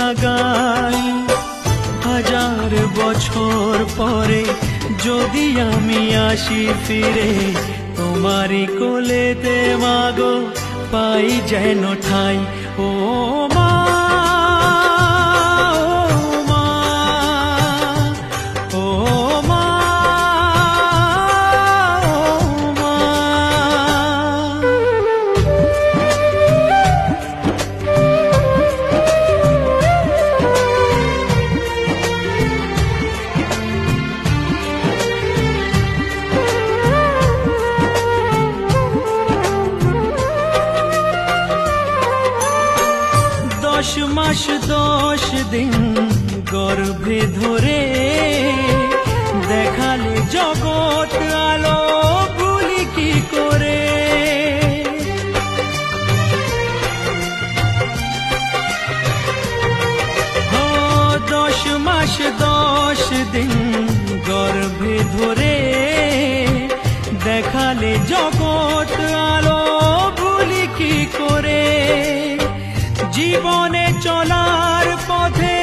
লাগাই। হাজার বছর পরে যদি আমি আসি ফিরে, তোমারই কোলেতে মাগো পাই যেন ঠাই। ও মা, ও মা, ও মা। দশ মাস 10 দিন গর্ভে ধরে দেখালে জগৎ আলো ভুলি কি করে। 10 মাস 10 দিন গর্ভে ধরে দেখালে জগৎ আলো ভুলি কি করে। জীবনে চলার পথে